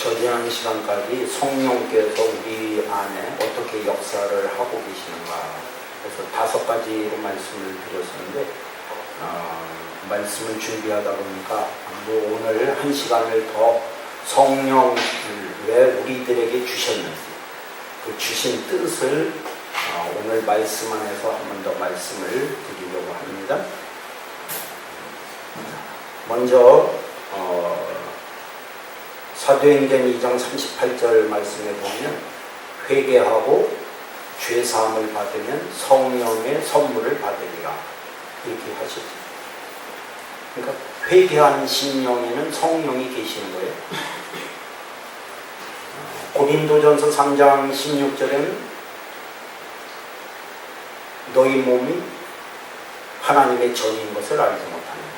저 지난 시간까지 성령께서 우리 안에 어떻게 역사를 하고 계시는가, 그래서 5가지로 말씀을 드렸었는데 말씀을 준비하다 보니까 오늘 1시간을 더 성령을 왜 우리들에게 주셨는지, 그 주신 뜻을 오늘 말씀 안에서 한 번 더 말씀을 드리려고 합니다. 먼저 사도행전 2장 38절 말씀에 보면 회개하고 죄사함을 받으면 성령의 선물을 받으리라 이렇게 하셨죠. 그러니까 회개하는 심령에는 성령이 계시는 거예요. 고린도전서 3장 16절에는 너희 몸이 하나님의 전인 것을 알지 못하느냐.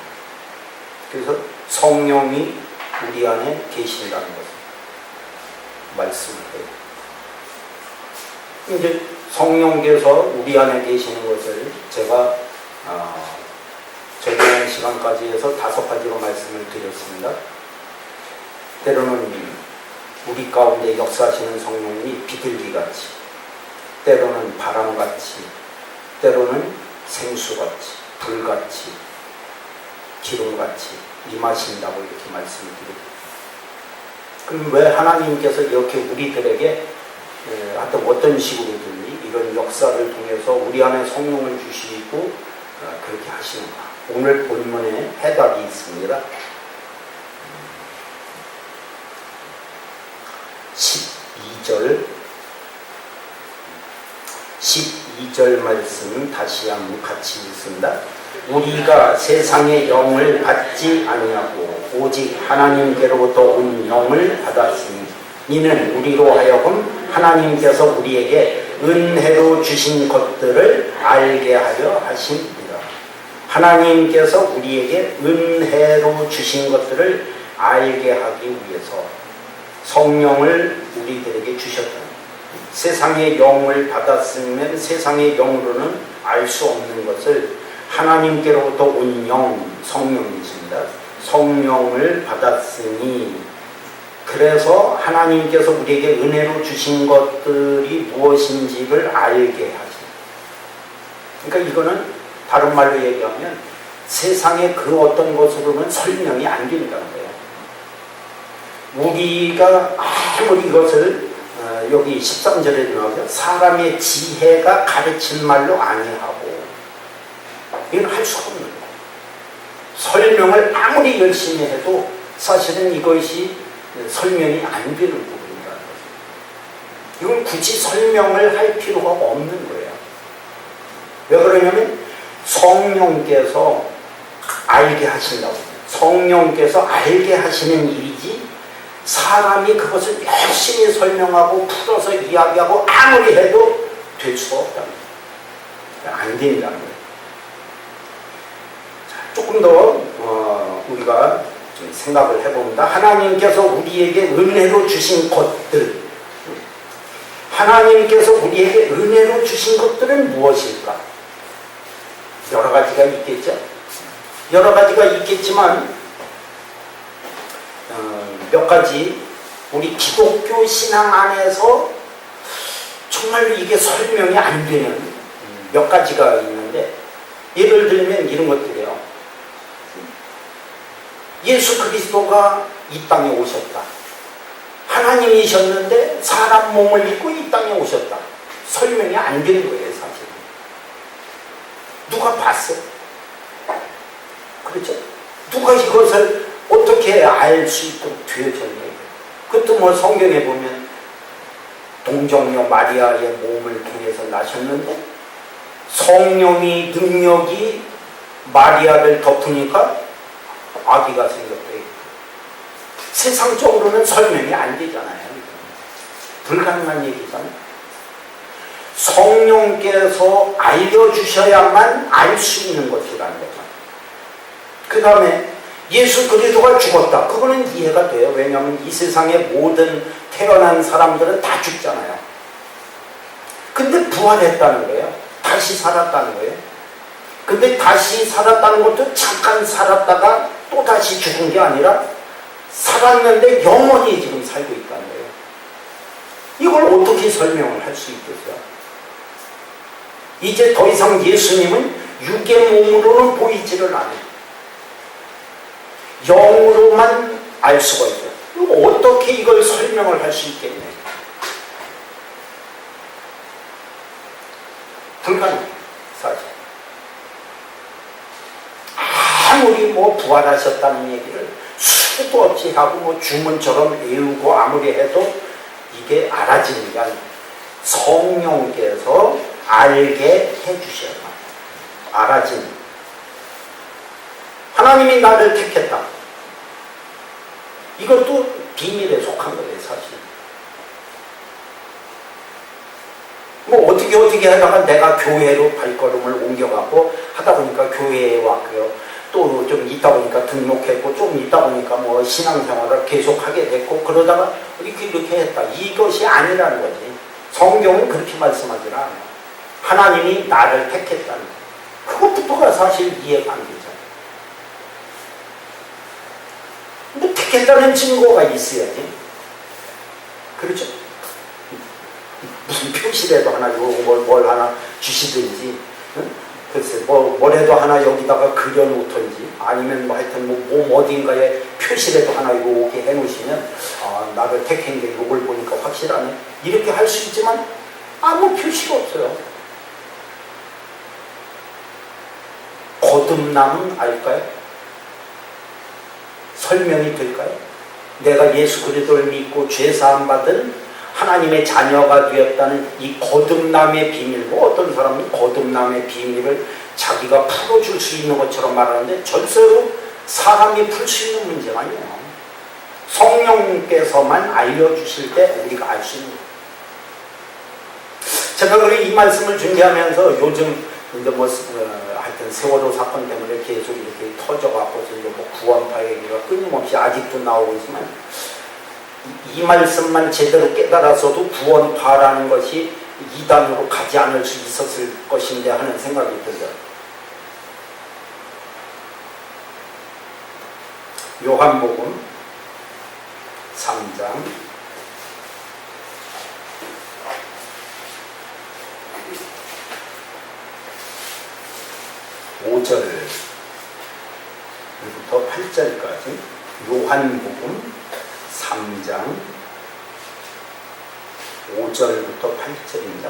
그래서 성령이 우리 안에 계신다는 것을 말씀을 해요. 이제 성령께서 우리 안에 계시는 것을 제가 저번 시간까지 해서 5가지로 말씀을 드렸습니다. 때로는 우리 가운데 역사하시는 성령이 비둘기같이, 때로는 바람같이, 때로는 생수같이, 불같이, 기름같이 임하신다고 이렇게 말씀을 드립니다. 그럼 왜 하나님께서 이렇게 우리들에게 하여튼 어떤 식으로든지 이런 역사를 통해서 우리 안에 성령을 주시고 그렇게 하시는가? 오늘 본문에 해답이 있습니다. 12절 말씀 다시 한번 같이 읽습니다. 우리가 세상의 영을 받지 아니하고 오직 하나님께로부터 온 영을 받았으니 이는 우리로 하여금 하나님께서 우리에게 은혜로 주신 것들을 알게 하려 하심이라. 하나님께서 우리에게 은혜로 주신 것들을 알게 하기 위해서 성령을 우리들에게 주셨다. 세상의 영을 받았으면 세상의 영으로는 알 수 없는 것을 하나님께로부터 온 영, 성령이십니다. 성령을 받았으니, 그래서 하나님께서 우리에게 은혜로 주신 것들이 무엇인지를 알게 하십니다. 그러니까 이거는 다른 말로 얘기하면 세상의 그 어떤 것으로는 설명이 안 된다는 거예요. 우리가 아무리 이것을 여기 13절에 나오죠. 사람의 지혜가 가르친 말로 아니하고, 이건 할 수가 없는 거예요. 설명을 아무리 열심히 해도 사실은 이것이 설명이 안 되는 부분이라는 거죠. 이건 굳이 설명을 할 필요가 없는 거예요. 왜 그러냐면 성령께서 알게 하신다고. 성령께서 알게 하시는 일이지 사람이 그것을 열심히 설명하고 풀어서 이야기하고 아무리 해도 될 수가 없다는 거예요. 안 된다는 거예요. 조금 더 우리가 좀 생각을 해봅니다. 하나님께서 우리에게 은혜로 주신 것들, 하나님께서 우리에게 은혜로 주신 것들은 무엇일까? 여러 가지가 있겠죠. 여러 가지가 있겠지만 몇 가지 우리 기독교 신앙 안에서 정말로 이게 설명이 안 되는 몇 가지가 있는데, 예를 들면 이런 것들이에요. 예수 그리스도가 이 땅에 오셨다. 하나님이셨는데 사람 몸을 입고 이 땅에 오셨다. 설명이 안 되는 거예요, 사실은. 누가 봤어? 그렇죠? 누가 이것을 어떻게 알 수 있도록 되어졌냐. 그것도 뭐 성경에 보면 동정녀 마리아의 몸을 통해서 나셨는데 성령이 능력이 마리아를 덮으니까 아기가 생겼대요. 세상적으로는 설명이 안 되잖아요. 불가능한 얘기잖아요. 성령께서 알려주셔야만 알 수 있는 것이라는 거죠. 그 다음에 예수 그리스도가 죽었다. 그거는 이해가 돼요. 왜냐하면 이 세상의 모든 태어난 사람들은 다 죽잖아요. 근데 부활했다는 거예요. 다시 살았다는 거예요. 근데 다시 살았다는 것도 잠깐 살았다가 또 다시 죽은 게 아니라 살았는데 영원히 지금 살고 있다는 거예요. 이걸 어떻게 설명을 할 수 있겠어요? 이제 더 이상 예수님은 육의 몸으로는 보이지를 않아요. 영으로만 알 수가 있어요. 그럼 어떻게 이걸 설명을 할 수 있겠냐? 불가능해요, 사실. 아무리 뭐 부활하셨다는 얘기를 수도 없이 하고 뭐 주문처럼 외우고 아무리 해도 이게 알아지는 게 아니에요. 성령께서 알게 해주셔야 돼요. 알아지는. 하나님이 나를 택했다. 이것도 비밀에 속한 거예요, 사실. 뭐 어떻게 하다가 내가 교회로 발걸음을 옮겨가고 하다 보니까 교회에 왔고요. 또 좀 있다 보니까 등록했고 좀 있다 보니까 뭐 신앙생활을 계속하게 됐고 그러다가 이렇게 했다. 이것이 아니라는 거지. 성경은 그렇게 말씀하지 않아요. 하나님이 나를 택했다는 거예요. 그것부터가 사실 이해가 안 되잖아요. 근데 택했다는 증거가 있어야지. 그렇죠? 무슨 표시라도 하나 뭘 하나 주시든지, 응? 글쎄 뭘 해도 하나 여기다가 그려놓든지 아니면 뭐 하여튼 몸 어딘가에 표시라도 하나 이렇게 해놓으시면 나를 택한 게 이걸 보니까 확실하네 이렇게 할 수 있지만 아무 표시가 없어요. 거듭남은 알까요? 설명이 될까요? 내가 예수 그리스도를 믿고 죄사함 받은 하나님의 자녀가 되었다는 이 거듭남의 비밀, 뭐 어떤 사람은 거듭남의 비밀을 자기가 풀어줄 수 있는 것처럼 말하는데 절대로 사람이 풀 수 있는 문제가 아니에요. 성령께서만 알려주실 때 우리가 알 수 있는 거예요. 제가 이 말씀을 준비하면서 요즘 이제 뭐 하여튼 세월호 사건 때문에 계속 이렇게 터져갖고서 이제 뭐 구원파 얘기가 끊임없이 아직도 나오고 있지만 이 말씀만 제대로 깨달아서도 구원파라는 것이 이단으로 가지 않을 수 있었을 것인데 하는 생각이 들어요. 요한복음 3장 5절부터 8절까지 요한복음 3장 5절부터 8절입니다.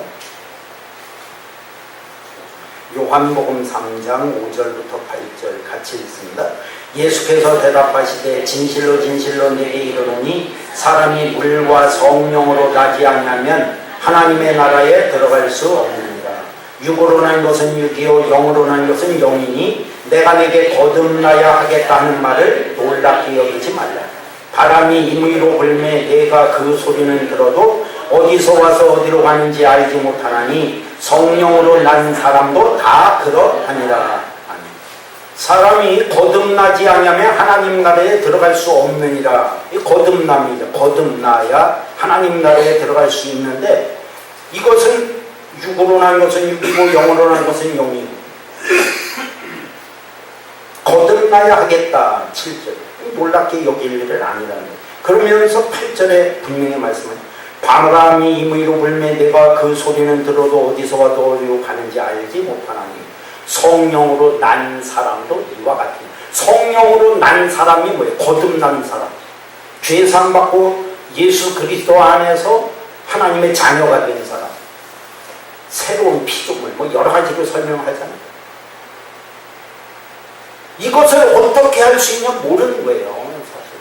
요한복음 3장 5절부터 8절 같이 읽습니다. 예수께서 대답하시되 진실로 진실로 내게 이르노니 사람이 물과 성령으로 나지 않으면 하나님의 나라에 들어갈 수 없느니라. 육으로 난 것은 육이요 영으로 난 것은 영이니 내가 내게 거듭나야 하겠다 하는 말을 놀랍게 여기지 말라. 바람이 임의로 불매 내가 그 소리는 들어도 어디서 와서 어디로 가는지 알지 못하나니 성령으로 난 사람도 다 그러하니라. 아멘. 사람이 거듭나지 않으면 하나님 나라에 들어갈 수 없느니라. 이 거듭남이죠. 거듭나야 하나님 나라에 들어갈 수 있는데 이것은 육으로 난 것은 육이고 영으로 난 것은 영이고 거듭나야 하겠다. 7절. 놀랍게 여길 일을 아니라는 거예요. 그러면서 8절에 분명히 말씀은 바람이 임의로 불매 내가 그 소리는 들어도 어디서 와도 어디로 가는지 알지 못하나니 성령으로 난 사람도 이와 같으니. 성령으로 난 사람이 뭐예요? 거듭난 사람. 죄사함 받고 예수 그리스도 안에서 하나님의 자녀가 된 사람. 새로운 피조물 뭐 여러 가지로 설명하잖아요. 이것을 어떻게 할 수 있냐 모르는 거예요. 사실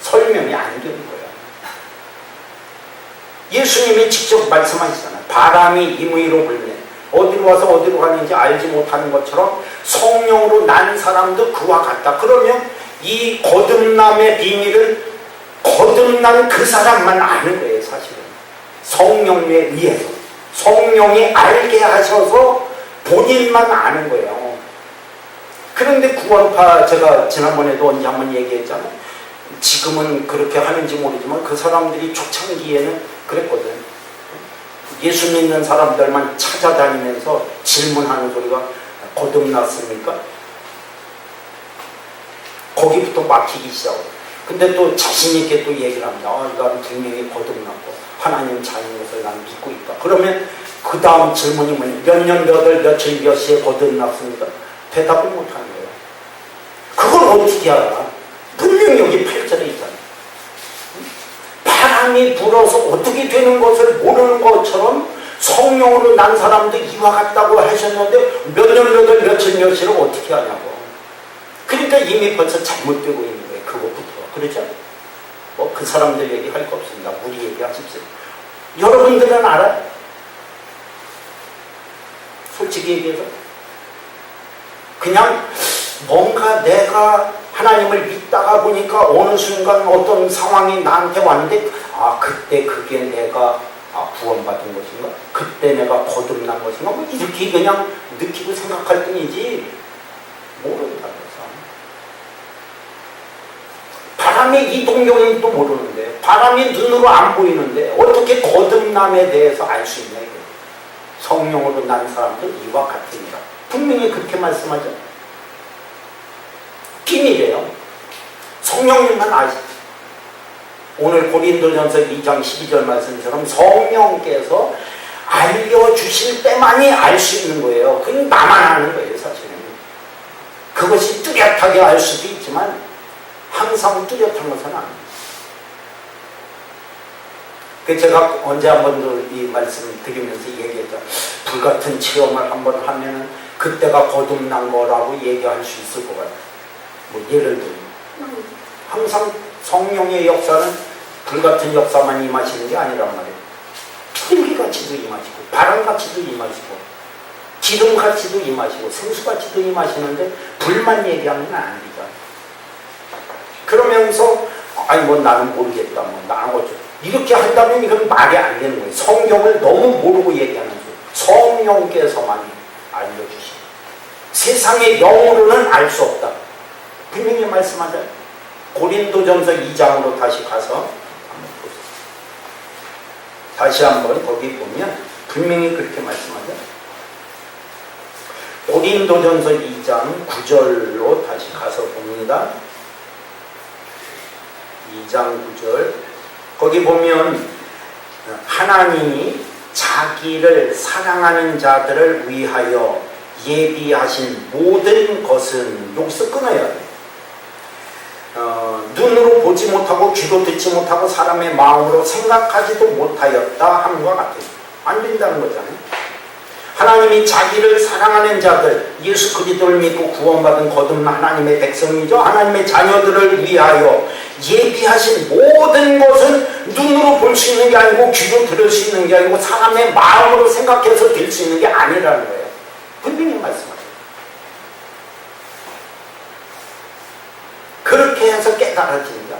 설명이 안 되는 거예요. 예수님이 직접 말씀하시잖아요. 바람이 임의로 불매 어디로 와서 어디로 가는지 알지 못하는 것처럼 성령으로 난 사람도 그와 같다. 그러면 이 거듭남의 비밀은 거듭난 그 사람만 아는 거예요. 사실은 성령에 의해서 성령이 알게 하셔서 본인만 아는 거예요. 그런데 구원파 제가 지난번에도 언제 한번 얘기했잖아요. 지금은 그렇게 하는지 모르지만 그 사람들이 초창기에는 그랬거든. 예수 믿는 사람들만 찾아다니면서 질문하는 소리가 거듭났습니까? 거기부터 막히기 시작해요. 근데 또 자신있게 또 얘기를 합니다. 이건 분명히 거듭났고 하나님 자녀인 것을 난 믿고 있다. 그러면 그 다음 질문이 뭐냐? 몇 년, 몇 월, 며칠, 몇 시에 거듭났습니다. 대답을 못하는 거예요. 그걸 어떻게 알아? 분명히 여기 8절에 있잖아요. 바람이 불어서 어떻게 되는 것을 모르는 것처럼 성령으로 난 사람도 이와 같다고 하셨는데 몇 년, 몇 월, 며칠, 몇 시를 어떻게 하냐고. 그러니까 이미 벌써 잘못되고 있는 거예요. 그것부터. 그렇죠? 뭐 그 사람들 얘기할 거 없습니다. 우리 얘기하십시오. 여러분들은 알아요? 솔직히 얘기해서 그냥 뭔가 내가 하나님을 믿다가 보니까 어느 순간 어떤 상황이 나한테 왔는데 그때 그게 내가 구원받은 것인가? 그때 내가 거듭난 것인가? 뭐 이렇게 그냥 느끼고 생각할 뿐이지 모른다. 바람의 이동경도 모르는데 바람이 눈으로 안 보이는데 어떻게 거듭남에 대해서 알 수 있냐 이거예요. 성령으로 난 사람들 이와 같으니라. 분명히 그렇게 말씀하죠. 비밀이에요. 성령님만 아시죠. 오늘 고린도전서 2장 12절 말씀처럼 성령께서 알려주실 때만이 알 수 있는 거예요. 그건 나만 아는 거예요. 사실은. 그것이 뚜렷하게 알 수도 있지만 항상 뚜렷한 것은 아닙니다. 제가 언제 한 번도 이 말씀 드리면서 얘기했죠. 불같은 체험을 한번 하면은 그때가 거듭난 거라고 얘기할 수 있을 것 같아요. 뭐 예를 들면 항상 성령의 역사는 불같은 역사만 임하시는 게 아니란 말이에요. 피름기같이도 임하시고 바람같이도 임하시고 기름같이도 임하시고 생수같이도 임하시는데 불만 얘기하면 안 되잖아요. 그러면서 뭐 나는 모르겠다 뭐 나는 어쩌 이렇게 한다면 이건 말이 안 되는 거예요. 성경을 너무 모르고 얘기하는 거예요. 성령께서만 알려주시고 세상의 영으로는 알 수 없다. 분명히 말씀하잖아요. 고린도전서 2장으로 다시 가서 한번 보세요. 다시 한번 거기 보면 분명히 그렇게 말씀하죠. 고린도전서 2장 9절로 다시 가서 봅니다. 2장 9절 거기 보면 하나님이 자기를 사랑하는 자들을 위하여 예비하신 모든 것은 여기서 끊어야 돼요. 눈으로 보지 못하고 귀로 듣지 못하고 사람의 마음으로 생각하지도 못하였다 함과 같아요. 안 된다는 거잖아요. 하나님이 자기를 사랑하는 자들, 예수 그리스도를 믿고 구원받은 거듭난 하나님의 백성이죠. 하나님의 자녀들을 위하여 예비하신 모든 것은 눈으로 볼 수 있는 게 아니고 귀로 들을 수 있는 게 아니고 사람의 마음으로 생각해서 될 수 있는 게 아니라는 거예요. 분명히 말씀하세요. 그렇게 해서 깨달아집니다.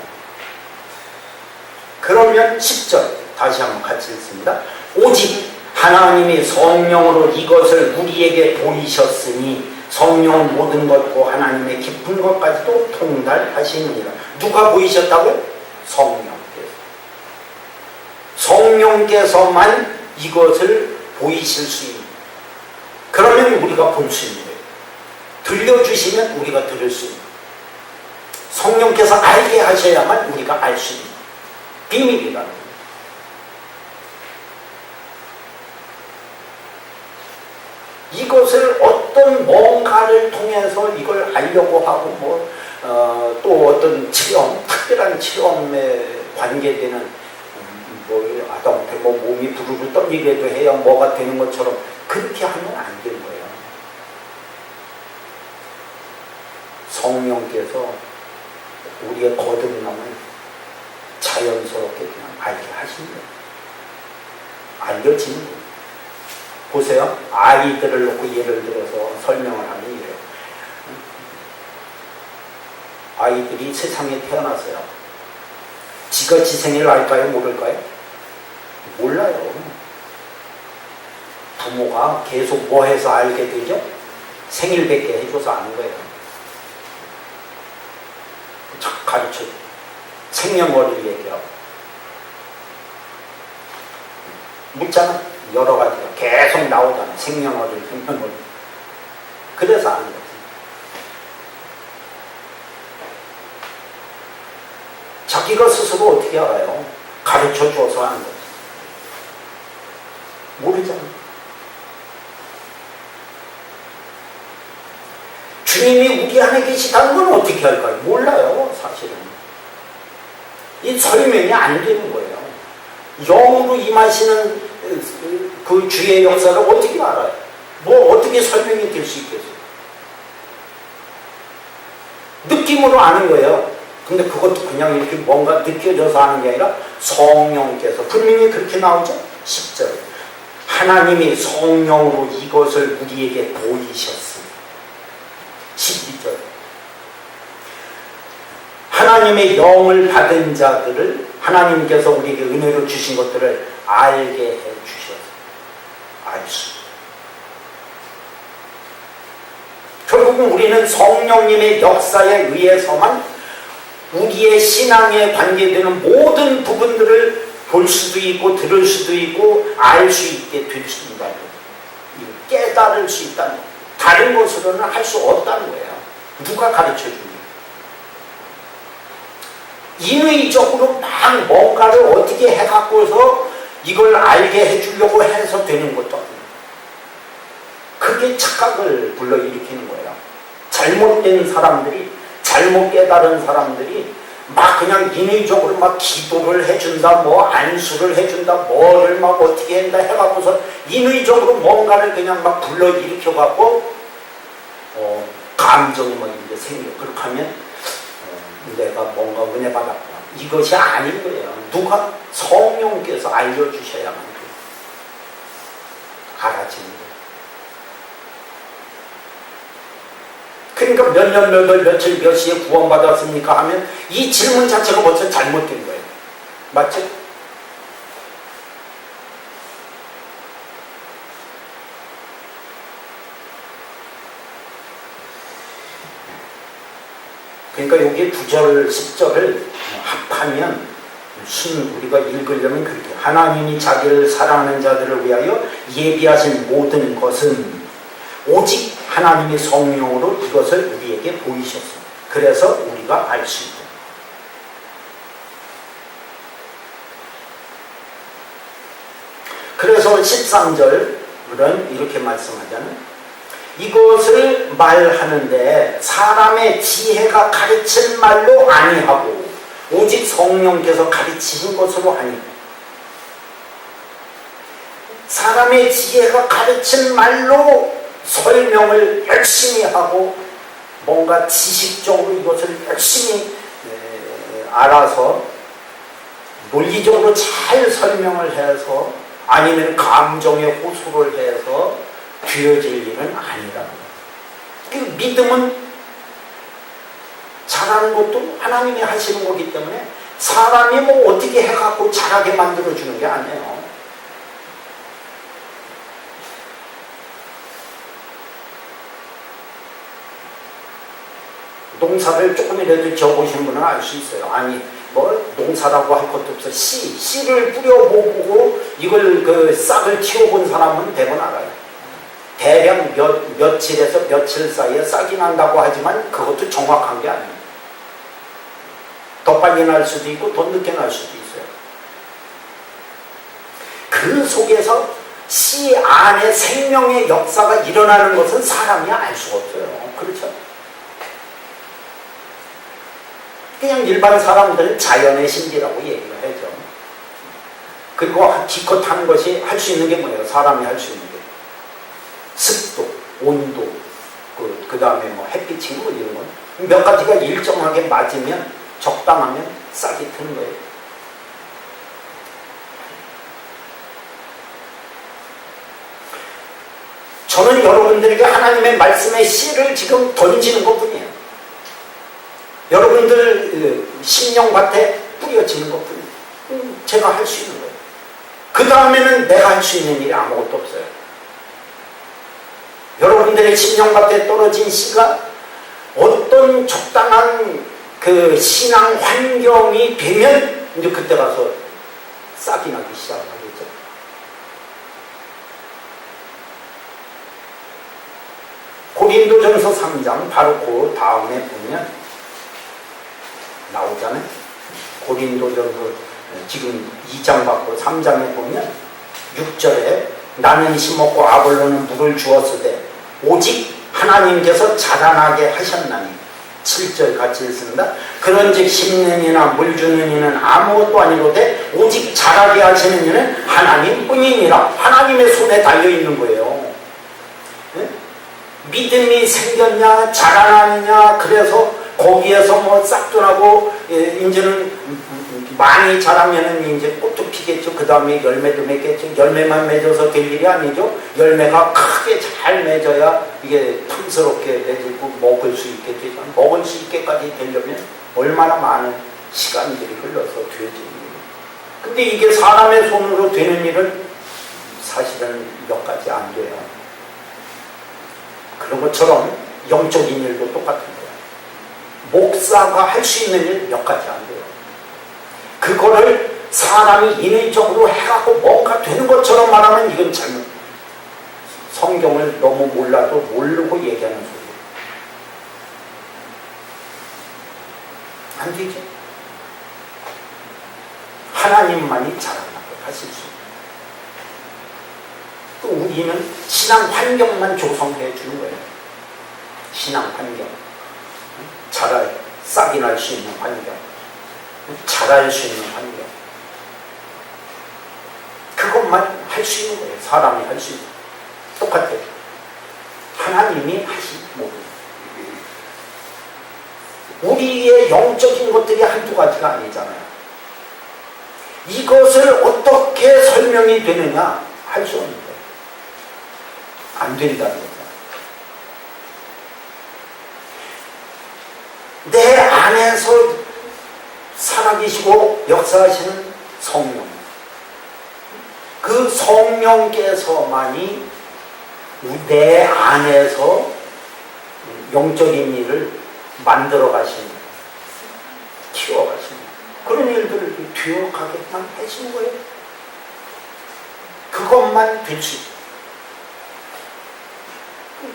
그러면 10절 다시 한번 같이 읽습니다. 오직 하나님이 성령으로 이것을 우리에게 보이셨으니 성령은 모든 것고 하나님의 깊은 것까지도 통달하시느니라. 누가 보이셨다고요? 성령께서만 이것을 보이실 수 있는. 그러면 우리가 볼 수 있는 거예요. 들려주시면 우리가 들을 수 있는. 성령께서 알게 하셔야만 우리가 알 수 있는 비밀이라는 거예요. 이것을 어떤 뭔가를 통해서 이걸 알려고 하고 또 어떤 체험, 특별한 체험에 관계되는 하다못해 몸이 부르르 떨리게도 해야 뭐가 되는 것처럼 그렇게 하면 안 되는 거예요. 성령께서 우리의 거듭남을 자연스럽게 그냥 알게 하신 거예요. 알려지는 거예요. 보세요. 아이들을 놓고 예를 들어서 설명을 하면 이래요. 아이들이 세상에 태어났어요. 지가 지 생일을 알까요? 모를까요? 몰라요. 부모가 계속 뭐 해서 알게 되죠? 생일 뵙게 해줘서 아는 거예요. 가르쳐. 생년월일 얘기하고. 묻잖아. 여러 가지가 계속 나오잖아. 생년월일. 그래서 아는 거지. 자기가 스스로 어떻게 알아요? 가르쳐 줘서 하는 거지. 모르잖아요. 주님이 우리 안에 계시다는 건 어떻게 할까요? 몰라요, 사실은. 이 설명이 안 되는 거예요. 영으로 임하시는 그 주의 역사를 어떻게 알아요? 뭐 어떻게 설명이 될 수 있겠어요? 느낌으로 아는 거예요. 근데 그것도 그냥 이렇게 뭔가 느껴져서 하는 게 아니라 성령께서 분명히 그렇게 나오죠? 10절. 하나님이 성령으로 이것을 우리에게 보이셨습니다. 12절. 하나님의 영을 받은 자들을 하나님께서 우리에게 은혜로 주신 것들을 알게 해 주셔서 알 수. 결국은 우리는 성령님의 역사에 의해서만 우리의 신앙에 관계되는 모든 부분들을 볼 수도 있고 들을 수도 있고 알 수 있게 될 수 있다는 거예요. 깨달을 수 있다는 거예요. 다른 것으로는 할 수 없다는 거예요. 누가 가르쳐 줍니까? 인위적으로 막 뭔가를 어떻게 해갖고서 이걸 알게 해주려고 해서 되는 것도 아니에요. 그게 착각을 불러일으키는 거예요. 잘못된 사람들이, 잘못 깨달은 사람들이 막 그냥 인위적으로 막 기도를 해준다, 뭐 안수를 해준다, 뭐를 막 어떻게 한다 해갖고서 인위적으로 뭔가를 그냥 막 불러일으켜갖고 감정이 뭐 이제 생겨. 그렇게 하면 내가 뭔가 은혜 받았구나. 이것이 아닌 거예요. 누가? 성령께서 알려주셔야만 돼요. 알아지는 거예요. 그러니까 몇 년, 몇 월, 며칠, 몇 시에 구원받았습니까? 하면 이 질문 자체가 벌써 잘못된 거예요. 맞죠? 그러니까 여기 9절, 10절을 합하면 우리가 읽으려면 그렇게 하나님이 자기를 사랑하는 자들을 위하여 예비하신 모든 것은 오직 하나님의 성령으로 이것을 우리에게 보이셨습니다. 그래서 우리가 알 수 있다. 그래서 13절은 이렇게 말씀하잖아요. 이것을 말하는데 사람의 지혜가 가르친 말로 아니하고 오직 성령께서 가르치신 것으로 하니. 사람의 지혜가 가르친 말로 설명을 열심히 하고 뭔가 지식적으로 이것을 열심히 알아서 논리적으로 잘 설명을 해서 아니면 감정에 호소를 해서 되어질 일은 아니라는 거예요. 믿음은 잘하는 것도 하나님이 하시는 거기 때문에 사람이 뭐 어떻게 해갖고 잘하게 만들어주는 게 아니에요. 농사를 조금이라도 지어보신 분은 알 수 있어요. 아니 뭐 농사라고 할 것도 없어. 씨를 뿌려보고 이걸 그 싹을 틔워본 사람은 대부분 알아요. 대략 며칠에서 며칠 사이에 싹이 난다고 하지만 그것도 정확한 게 아니에요. 더 빨리 날 수도 있고 더 늦게 날 수도 있어요. 그 속에서 씨 안에 생명의 역사가 일어나는 것은 사람이 알 수가 없어요. 그렇죠? 그냥 일반 사람들은 자연의 신비라고 얘기를 하죠. 그리고 기껏 하는 것이 할 수 있는 게 뭐예요? 사람이 할 수 있는 게 습도, 온도, 그 다음에 뭐 햇빛이 뭐 이런 거 몇 가지가 일정하게 맞으면 적당하면 싹이 트는 거예요. 저는 여러분들에게 하나님의 말씀의 씨를 지금 던지는 것뿐이에요. 여러분들 심령밭에 뿌려지는 것뿐이에요. 제가 할 수 있는 거예요. 그 다음에는 내가 할 수 있는 일이 아무것도 없어요. 여러분들의 심령밭에 떨어진 씨가 어떤 적당한 그 신앙 환경이 되면 이제 그때 가서 싹이 나기 시작하겠죠. 고린도전서 3장 바로 그 다음에 보면 나오잖아요. 고린도전서 지금 2장 받고 3장에 보면 6절에 나는 심었고 아볼로는 물을 주었으되 오직 하나님께서 자라나게 하셨나니 7절 같이 읽습니다. 그런즉 심는 이나 물 주는 이는 아무것도 아니로되 오직 자라게 하시는 이는 하나님뿐이니라. 하나님의 손에 달려있는 거예요. 네? 믿음이 생겼냐 자라나느냐 그래서 거기에서 뭐 싹도 나고 이제는 많이 자라면은 이제 꽃도 피겠죠. 그 다음에 열매도 맺겠죠. 열매만 맺어서 될 일이 아니죠. 열매가 크게 잘 맺어야 이게 탐스럽게 맺고 먹을 수 있겠죠. 먹을 수 있게까지 되려면 얼마나 많은 시간들이 흘러서 되어지는 거예요. 근데 이게 사람의 손으로 되는 일은 사실은 몇 가지 안 돼요. 그런 것처럼 영적인 일도 똑같은 거예요. 목사가 할 수 있는 일 몇 가지 안 돼요. 그거를 사람이 인위적으로 해갖고 뭔가 되는 것처럼 말하면 이건 잘못. 성경을 너무 몰라도 모르고 얘기하는 소리예요. 안 되죠. 하나님만이 자라나게 하실 수 있어요. 또 우리는 신앙 환경만 조성해 주는 거예요. 신앙 환경. 싹이 날 수 있는 환경. 자랄 수 있는 환경. 그것만 할 수 있는 거예요. 사람이 할 수 있는. 똑같아요. 하나님이 하신 모든. 우리의 영적인 것들이 한두 가지가 아니잖아요. 이것을 어떻게 설명이 되느냐 할 수 없는 거예요. 안 된다는 거죠. 내 안에서 살아계시고 역사하시는 성령. 그 성령께서만이 내 안에서 영적인 일을 만들어 가시는, 키워 가시는 그런 일들을 되어가게만 하시는 거예요. 그것만 될 수 있어요.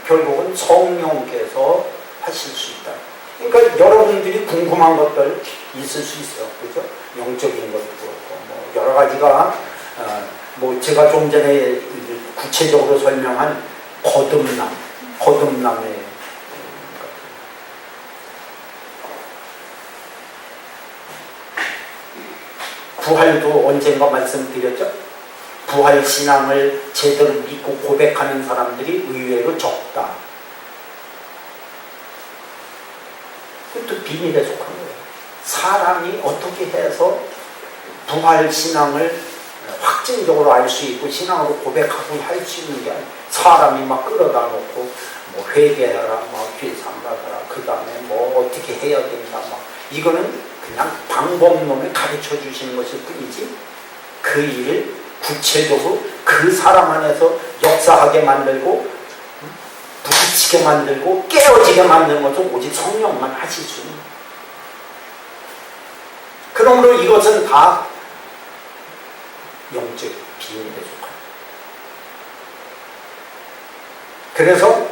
결국은 성령께서 하실 수 있다. 그러니까 여러분들이 궁금한 것들 있을 수 있어요. 그죠? 영적인 것도 그렇고, 뭐 여러 가지가, 뭐 제가 좀 전에 구체적으로 설명한 거듭남의 부활도 언젠가 말씀드렸죠? 부활 신앙을 제대로 믿고 고백하는 사람들이 의외로 적다. 그것도 비밀에 속한 거예요. 사람이 어떻게 해서 부활 신앙을 확증적으로 알 수 있고 신앙으로 고백하고 할 수 있는 게 아니에요. 사람이 막 끌어다 놓고 뭐 회개하라, 막 죄삼가하라, 그 다음에 뭐 어떻게 해야 된다, 막 이거는 그냥 방법론을 가르쳐 주시는 것일 뿐이지 그 일을 구체적으로 그 사람 안에서 역사하게 만들고 부딪히게 만들고 깨어지게 만드는 것은 오직 성령만 하실 수 있는 거예요. 그러므로 이것은 다 영적 비밀에 속합니다. 그래서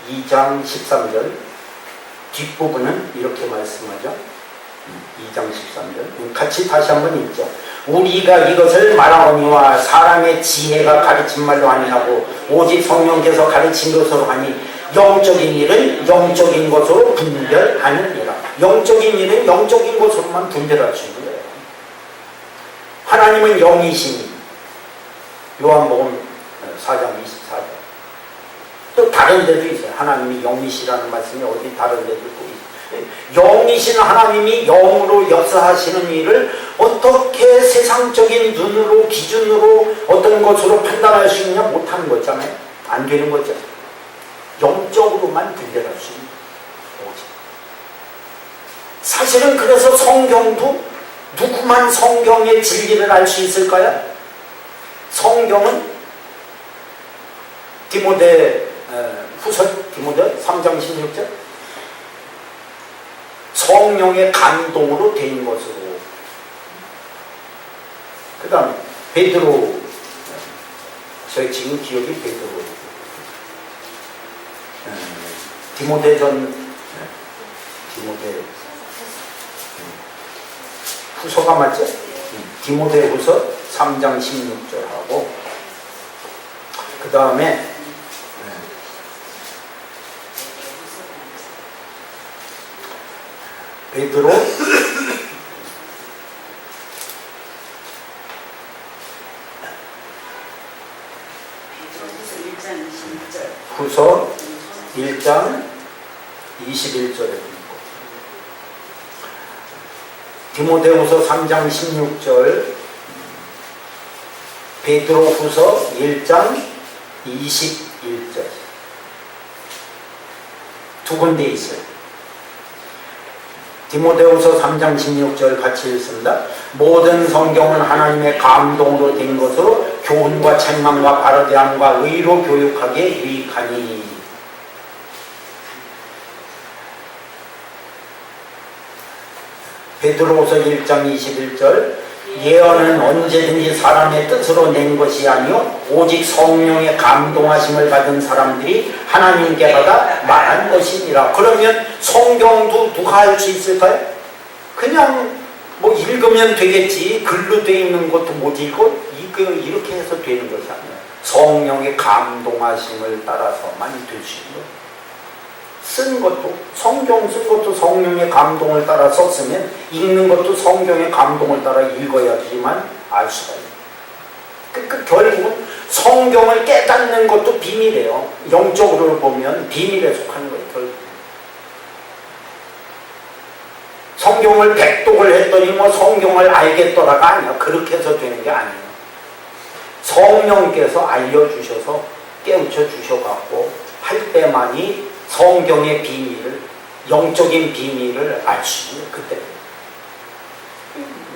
2장 13절 뒷부분은 이렇게 말씀하죠. 2장 13절 같이 다시 한번 읽죠. 우리가 이것을 말하거니와 사람의 지혜가 가르친 말로 아니하고 오직 성령께서 가르친 것으로 하니 영적인 일은 영적인 것으로 분별하느니라. 영적인 일은 영적인 것으로만 분별할 수 있는 거예요. 하나님은 영이시니 요한복음 4장 24절 또 다른 데도 있어요. 하나님이 영이시라는 말씀이 어디 다른 데도 있고 영이신 하나님이 영으로 역사하시는 일을 어떻게 세상적인 눈으로 기준으로 어떤 것으로 판단할 수 있느냐 못하는 거잖아요. 안 되는 거죠. 영적으로만 분별할 수 있는 거죠. 사실은 그래서 성경도 누구만 성경의 진리를 알 수 있을까요? 성경은 디모데 후서 디모데 3장 16절 성령의 감동으로 된 것으로 그 다음에 베드로 저희 지금 기억이 베드로 디모데 후서가 맞죠? 디모데후서 3장 16절하고 그 다음에 베드로 후서 1장 21절에 디모데후서 3장 16절, 베드로후서 1장 21절 두 군데 있어요. 디모데후서 3장 16절 같이 읽습니다. 모든 성경은 하나님의 감동으로 된 것으로 교훈과 책망과 바르게함과 의로 교육하기에 유익하니. 베드로후서 1장 21절 예언은 언제든지 사람의 뜻으로 낸 것이 아니요 오직 성령의 감동하심을 받은 사람들이 하나님께 받아 말한 것이니라. 그러면 성경도 누가 할 수 있을까요? 그냥 뭐 읽으면 되겠지. 글로 되어 있는 것도 못 읽고 이렇게 해서 되는 것이 아니에요. 성령의 감동하심을 따라서만 될 수 있는 거예요. 쓴 것도 성경 쓴 것도 성령의 감동을 따라 썼으면 읽는 것도 성경의 감동을 따라 읽어야지만 알 수가 있어요. 결국은 성경을 깨닫는 것도 비밀이에요. 영적으로 보면 비밀에 속하는 거예요. 결국 성경을 백독을 했더니 뭐 성경을 알겠더라가 아니야. 그렇게 해서 되는 게 아니에요. 성령께서 알려주셔서 깨우쳐 주셔갖고 할 때만이 성경의 비밀을, 영적인 비밀을 알 수 있는 거예요. 그때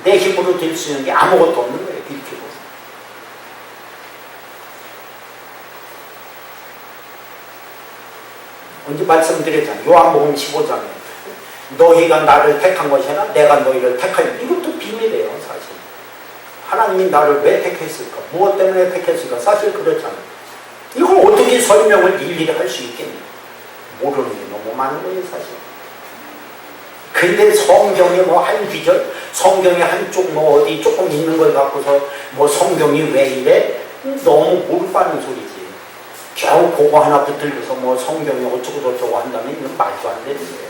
내 힘으로 될 수 있는 게 아무것도 없는 거예요. 이렇게 보면. 언제 말씀드렸잖아요. 요한복음 15장에 너희가 나를 택한 것이 아니라 내가 너희를 택하니. 이것도 비밀이에요. 사실 하나님이 나를 왜 택했을까? 무엇 때문에 택했을까? 사실 그렇잖아요. 이걸 어떻게 설명을 일일이 할 수 있겠냐? 모르는 게 너무 많은 거예요, 사실. 근데 성경에 뭐 한 귀절, 성경에 한쪽 뭐 어디 조금 있는 걸 갖고서 뭐 성경이 왜 이래? 너무 모르는 소리지. 겨우 그거 하나 붙들고서 뭐 성경이 어쩌고 저쩌고 한다면 이건 말도 안 되는 거예요.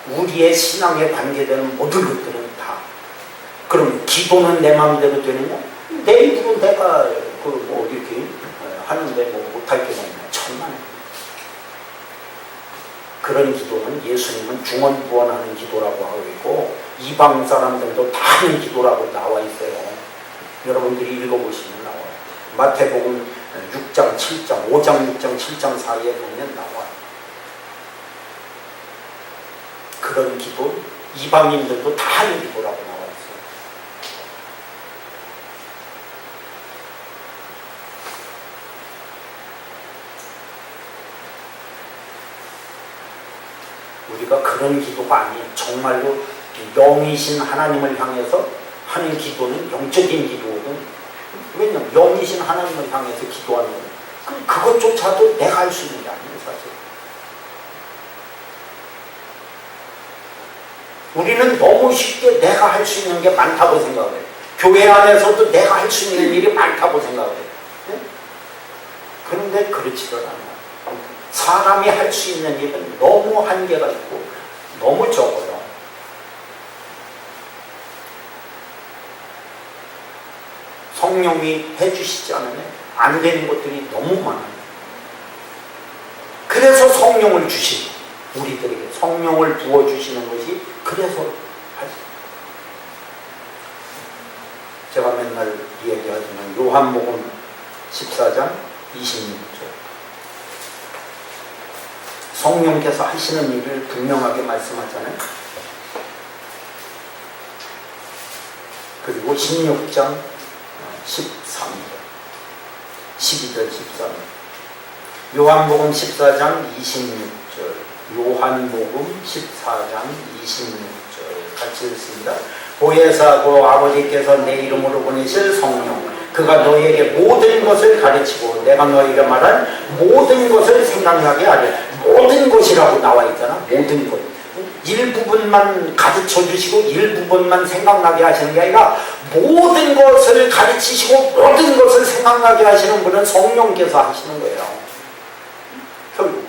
우리의 신앙에 관계되는 모든 것들은 다. 그럼 기도는 내 마음대로 되느냐? 내 입으로 내가 뭐 이렇게 하는데 뭐 못할 게 없냐? 천만에. 그런 기도는 예수님은 중언부언하는 기도라고 하고 있고 이방 사람들도 다 하는 기도라고 나와 있어요. 여러분들이 읽어보시면 나와요. 마태복음 6장, 7장, 5장, 6장, 7장 사이에 보면 나와요. 그런 기도, 이방인들도 다 하는 기도라고 나와 있어요. 우리가 그런 기도가 아니에요. 정말로 영이신 하나님을 향해서 하는 기도는 영적인 기도거든. 왜냐하면 영이신 하나님을 향해서 기도하는 거예요. 그것조차도 내가 할 수 있는 게 아니에요, 사실. 우리는 너무 쉽게 내가 할 수 있는 게 많다고 생각해요. 교회 안에서도 내가 할 수 있는 일이 많다고 생각해요. 네? 그런데 그렇지가 않아요. 사람이 할 수 있는 일은 너무 한계가 있고 너무 적어요. 성령이 해주시지 않으면 안 되는 것들이 너무 많아요. 그래서 성령을 주시는 우리들에게 성령을 부어주시는 것이 그래서 제가 맨날 얘기하지만 요한복음 14장 26절 성령께서 하시는 일을 분명하게 말씀하잖아요. 그리고 16장 13절 12절 13절 요한복음 14장 26절 요한복음 14장 26절 같이 읽습니다. 보혜사고 아버지께서 내 이름으로 보내실 성령, 그가 너희에게 모든 것을 가르치고 내가 너희에게 말한 모든 것을 생각나게 하려. 모든 것이라고 나와 있잖아. 모든 것. 일부분만 가르쳐 주시고 일부분만 생각나게 하시는 게 아니라 모든 것을 가르치시고 모든 것을 생각나게 하시는 분은 성령께서 하시는 거예요. 결국.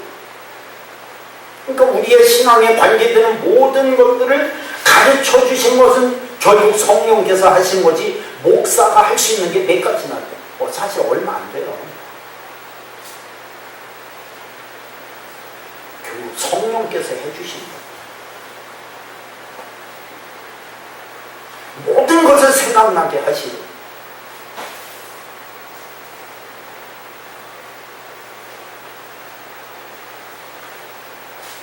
그러니까 우리의 신앙에 관계되는 모든 것들을 가르쳐 주신 것은 결국 성령께서 하신 거지, 목사가 할 수 있는 게 몇 가지나 돼. 사실 얼마 안 돼요. 결국 성령께서 해주신 거예요. 모든 것을 생각나게 하시고,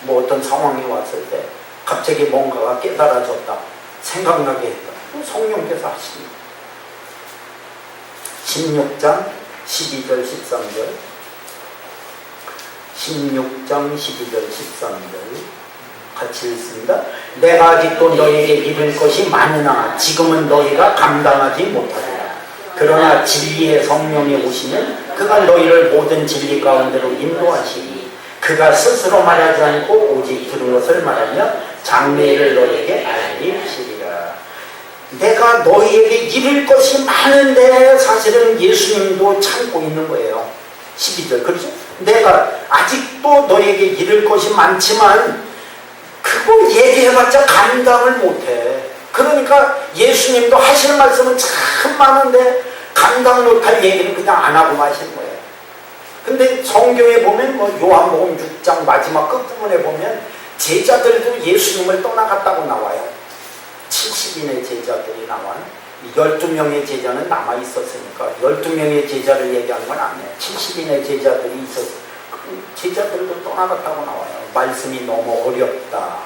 뭐 어떤 상황이 왔을 때 갑자기 뭔가가 깨달아졌다, 생각나게 했다, 성령께서 하십니다. 16장 12절 13절 16장 12절 13절 같이 읽습니다. 내가 아직도 너희에게 이를 것이 많으나 지금은 너희가 감당하지 못하리라. 그러나 진리의 성령이 오시면 그가 너희를 모든 진리 가운데로 인도하시니 그가 스스로 말하지 않고 오직 들은 것을 말하며 장래를 너희에게 알리시리라. 내가 너희에게 이를 것이 많은데 사실은 예수님도 참고 있는 거예요. 12절 그렇죠? 내가 아직도 너희에게 이를 것이 많지만 그거 얘기해봤자 감당을 못해. 그러니까 예수님도 하시는 말씀은 참 많은데 감당 못할 얘기는 그냥 안 하고 마시는 거예요. 근데 성경에 보면 뭐 요한복음 6장 마지막 끝부분에 보면 제자들도 예수님을 떠나갔다고 나와요. 70인의 제자들이 나와요. 12명의 제자는 남아있었으니까 12명의 제자를 얘기하는 건 아니에요. 70인의 제자들이 있었어요. 제자들도 떠나갔다고 나와요. 말씀이 너무 어렵다.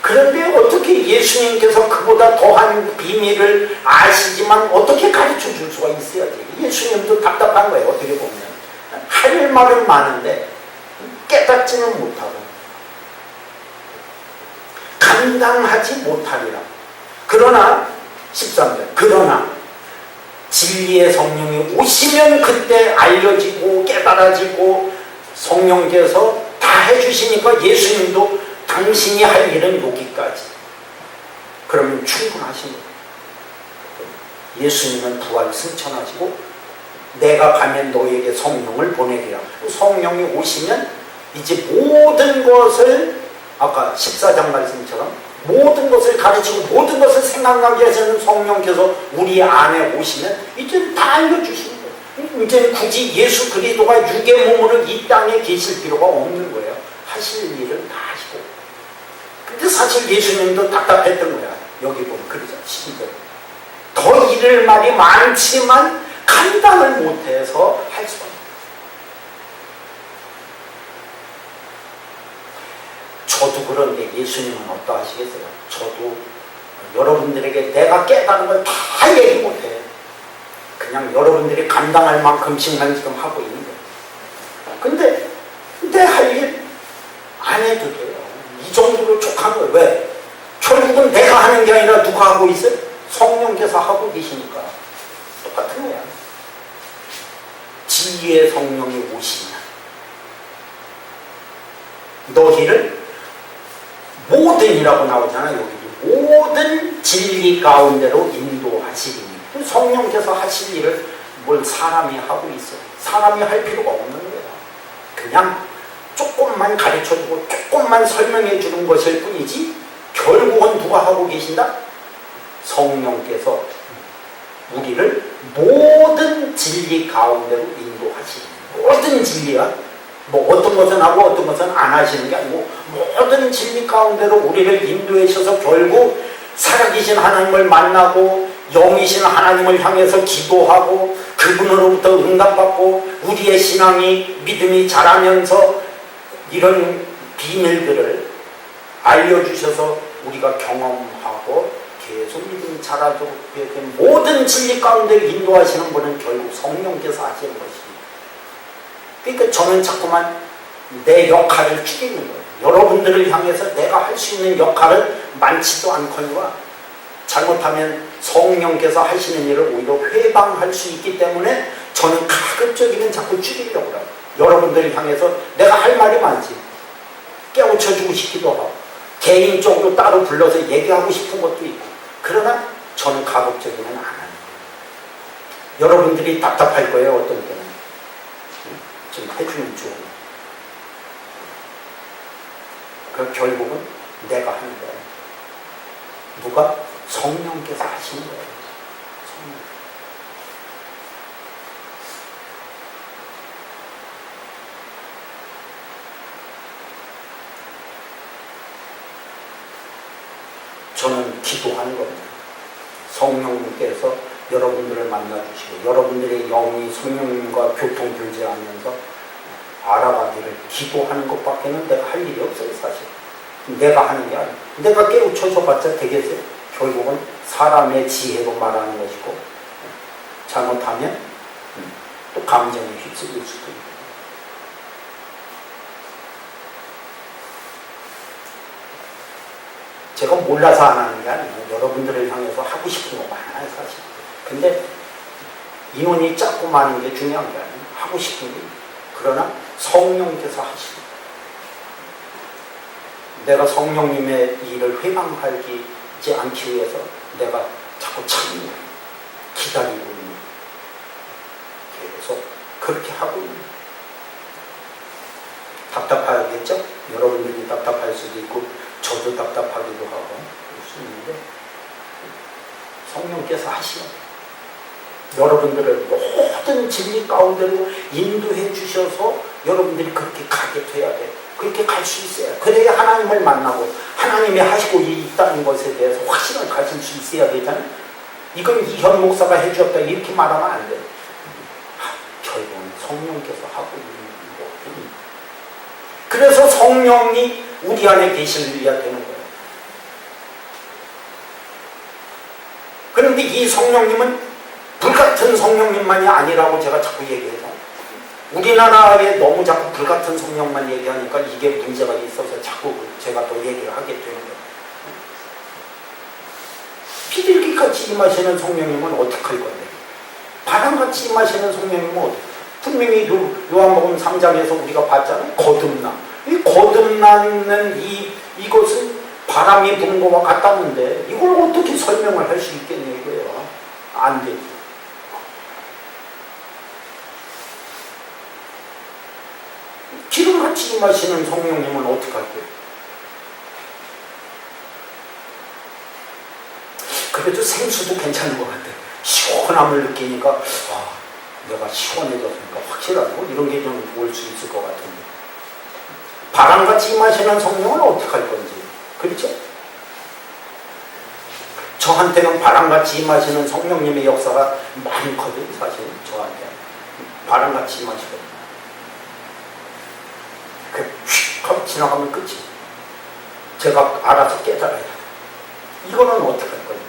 그런데 어떻게 예수님께서 그보다 더한 비밀을 아시지만 어떻게 가르쳐 줄 수가 있어야지. 예수님도 답답한 거예요. 어떻게 보면 할 말은 많은데 깨닫지는 못하고 감당하지 못하리라. 그러나 13절 그러나 진리의 성령이 오시면 그때 알려지고 깨달아지고 성령께서 다 해주시니까 예수님도 당신이 할 일은 여기까지. 그러면 충분하신 거예요. 예수님은 부활 승천하시고 내가 가면 너희에게 성령을 보내리라. 성령이 오시면 이제 모든 것을 아까 14장 말씀처럼 모든 것을 가르치고 모든 것을 생각나게 하시는 성령께서 우리 안에 오시면 이제 다 알려주시는 거예요. 이제 굳이 예수 그리스도가 육의 몸으로 이 땅에 계실 필요가 없는 거예요. 하실 일은 다 하시고. 근데 사실 예수님도 답답했던 거야. 여기 보면 그러죠. 12절 더 이를 말이 많지만 감당을 못해서 할 수가 없어요. 저도 그런데 예수님은 어떠하시겠어요? 저도 여러분들에게 내가 깨달은 걸 다 얘기 못해. 그냥 여러분들이 감당할 만큼씩만 지금 하고 있는 거예요. 근데 내 할 일 안 해도 돼요. 이 정도로 족한 거예요. 왜? 결국은 내가 하는 게 아니라 누가 하고 있어요? 성령께서 하고 계시니까. 똑같은 거야. 진리의 성령이 오시면 너희를 모든이라고 나오잖아요. 여기 모든 진리 가운데로 인도하시리니 성령께서 하실 일을 뭘 사람이 하고 있어요. 사람이 할 필요가 없는 거예요. 그냥 조금만 가르쳐주고 조금만 설명해 주는 것일 뿐이지 결국은 누가 하고 계신다? 성령께서 우리를 모든 진리 가운데로 인도하시니 모든 진리가 뭐 어떤 것은 하고 어떤 것은 안 하시는 게 아니고 모든 진리 가운데로 우리를 인도해 주셔서 결국 살아계신 하나님을 만나고 영이신 하나님을 향해서 기도하고 그분으로부터 응답받고 우리의 신앙이 믿음이 자라면서 이런 비밀들을 알려주셔서 우리가 경험하고 계속 믿음이 자라도록 모든 진리 가운데 인도하시는 분은 결국 성령께서 하시는 것입니다. 그러니까 저는 자꾸만 내 역할을 줄이는 거예요. 여러분들을 향해서 내가 할 수 있는 역할은 많지도 않거니와 잘못하면 성령께서 하시는 일을 오히려 회방할 수 있기 때문에 저는 가급적이면 자꾸 줄이려고 해요. 여러분들을 향해서 내가 할 말이 많지. 깨우쳐주고 싶기도 하고 개인적으로 따로 불러서 얘기하고 싶은 것도 있고, 그러나 저는 가급적이면 안 하는 거예요. 여러분들이 답답할 거예요. 어떤 때는 좀 해주면 좋은 거예요. 그 결국은 내가 하는 거예요. 누가? 성령께서 하시는 거예요. 성령. 저는 기도하는 겁니다. 성령님께서 여러분들을 만나주시고 여러분들의 영이 성령님과 교통교제하면서 알아가기를 기도하는 것밖에는 내가 할 일이 없어요. 사실 내가 하는 게 아니에요. 내가 깨우쳐줘봤자 되겠어요? 결국은 사람의 지혜로 말하는 것이고 잘못하면 또 감정에 휩쓸릴 수도 있고. 제가 몰라서 안 하는 게 아니에요. 여러분들을 향해서 하고 싶은 거 많아요, 사실. 근데 인원이 작고 많은 게 중요한 게 아니에요. 하고 싶은 게. 그러나 성령께서 하시고 내가 성령님의 일을 회방하지 않기 위해서 내가 자꾸 참는 거예요. 기다리고 있는 거예요. 계속 그렇게 하고 있는 거예요. 답답하겠죠? 여러분들이 답답할 수도 있고 저도 답답하기도 하고 그럴 수 있는데 성령께서 하시면 여러분들을 모든 진리 가운데로 인도해 주셔서 여러분들이 그렇게 가게 돼야 돼요. 그렇게 갈 수 있어요. 그래야 하나님을 만나고 하나님이 하시고 있다는 것에 대해서 확신을 가질 수 있어야 되잖아요. 이건 이현 목사가 해주었다 이렇게 말하면 안 돼요. 결국은 성령께서 하고 있는 거예요. 그래서 성령이 우리 안에 계시려야 되는 거예요. 그런데 이 성령님은 불같은 성령님만이 아니라고 제가 자꾸 얘기해요. 우리나라에 너무 자꾸 불같은 성령만 얘기하니까 이게 문제가 있어서 자꾸 제가 또 얘기를 하게 되는 거예요. 비둘기같이 임하시는 성령님은 어떻게 할 건데? 바람같이 임하시는 성령님은 어떻게? 분명히 요한복음 3장에서 우리가 봤잖아요. 거듭남. 이 거듭나는 이것은 바람이 부는 것과 같다는데 이걸 어떻게 설명을 할 수 있겠냐 이거예요. 안 되지. 기름같이 임하시는 성령님은 어떻게 할까요? 그래도 생수도 괜찮은 것 같아요. 시원함을 느끼니까 내가 시원해졌으니까 확실하고 이런 게 좀 올 수 있을 것 같은데 바람같이 임하시는 성령은 어떻게 할 건지 그렇죠? 저한테는 바람같이 임하시는 성령님의 역사가 많거든요. 사실 저한테 바람같이 임하시거든요. 휙 하고 지나가면 끝이. 제가 알아서 깨달아야 돼. 이거는 어떻게 할 거예요?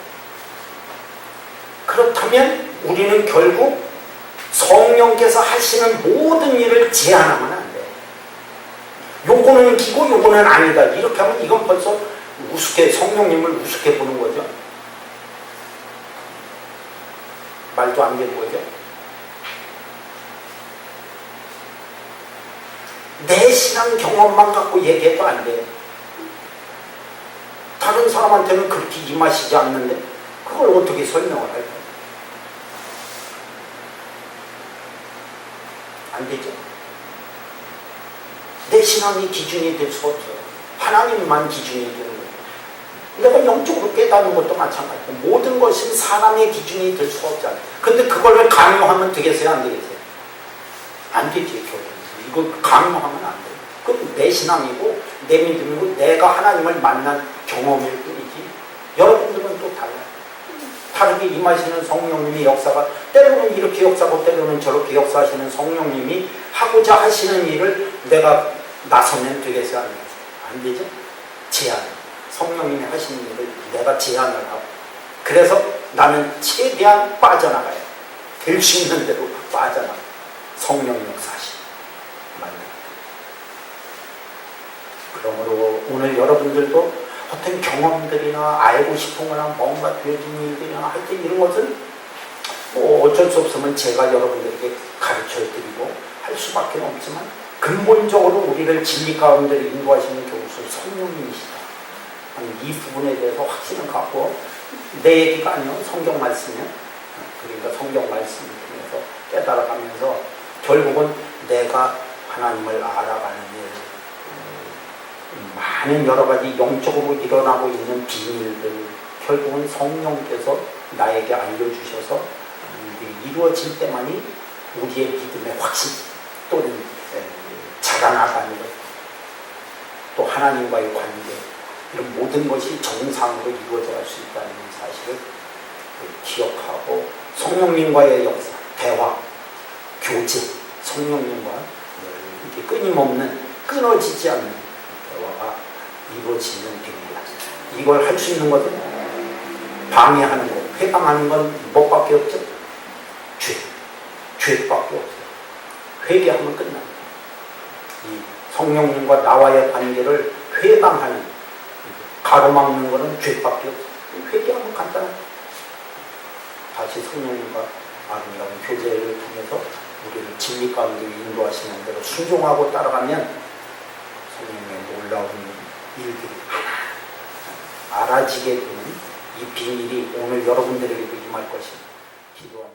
그렇다면 우리는 결국 성령께서 하시는 모든 일을 제한하면 안 돼. 요거는 기고 요거는 아니다. 이렇게 하면 이건 벌써 성령님을 우습게 보는 거죠. 말도 안 되는 거죠. 내 신앙 경험만 갖고 얘기해도 안 돼요. 다른 사람한테는 그렇게 임하시지 않는데 그걸 어떻게 설명을 할까요? 안 되죠. 내 신앙이 기준이 될 수 없어요. 하나님만 기준이 되는 거예요. 내가 영적으로 깨닫는 것도 마찬가지고 모든 것은 사람의 기준이 될 수가 없잖아요. 근데 그걸 강요하면 되겠어요? 안 되겠어요? 안 되지. 이거 강요하면 안 돼요. 그건 내 신앙이고 내 믿음이고 내가 하나님을 만난 경험일 뿐이지 여러분들은 또 달라요. 다르게 임하시는 성령님의 역사가 때로는 이렇게 역사하고 때로는 저렇게 역사하시는 성령님이 하고자 하시는 일을 내가 나서면 되겠어요? 안 되겠어요? 안 되죠? 제한. 성령님이 하시는 일을 내가 제한을 하고 그래서 나는 최대한 빠져나가요. 될 수 있는 대로 빠져나가요. 성령 역사하시 그러므로 오늘 여러분들도 어떤 경험들이나 알고 싶은 거나 뭔가 되어진 일들이나 하여튼 이런 것은 뭐 어쩔 수 없으면 제가 여러분들에게 가르쳐드리고 할 수밖에 없지만 근본적으로 우리를 진리 가운데 인도하시는 교수는 성령님이시다. 이 부분에 대해서 확신을 갖고 내 얘기가 아니요 성경 말씀이요. 그러니까 성경 말씀을 통해서 깨달아가면서 결국은 내가 하나님을 알아가는 일, 많은 여러 가지 영적으로 일어나고 있는 비밀들 결국은 성령께서 나에게 알려주셔서 이루어질 때만이 우리의 믿음의 확신 또는 자라나가는 것, 또 하나님과의 관계 이런 모든 것이 정상으로 이루어져 갈 수 있다는 사실을 기억하고 성령님과의 역사, 대화, 교제, 성령님과 이렇게 끊임없는 끊어지지 않는 대화가 이루어지는 됩니다. 이걸 할 수 있는 것은 방해하는 것, 회방하는 건 뭐밖에 없죠? 죄밖에 없어요. 회개하면 끝납니다. 이 성령님과 나와의 관계를 회방하는, 가로막는 것은 죄밖에 없어요. 회개하면 간단합니다. 다시 성령님과 아름다운 교제를 통해서 우리를 진리 가운데 인도하시는 대로 순종하고 따라가면 성령의 놀라운 일들이 하나 알아지게 되는 이 비밀이 오늘 여러분들에게도 임할 것입니다. 기도합니다.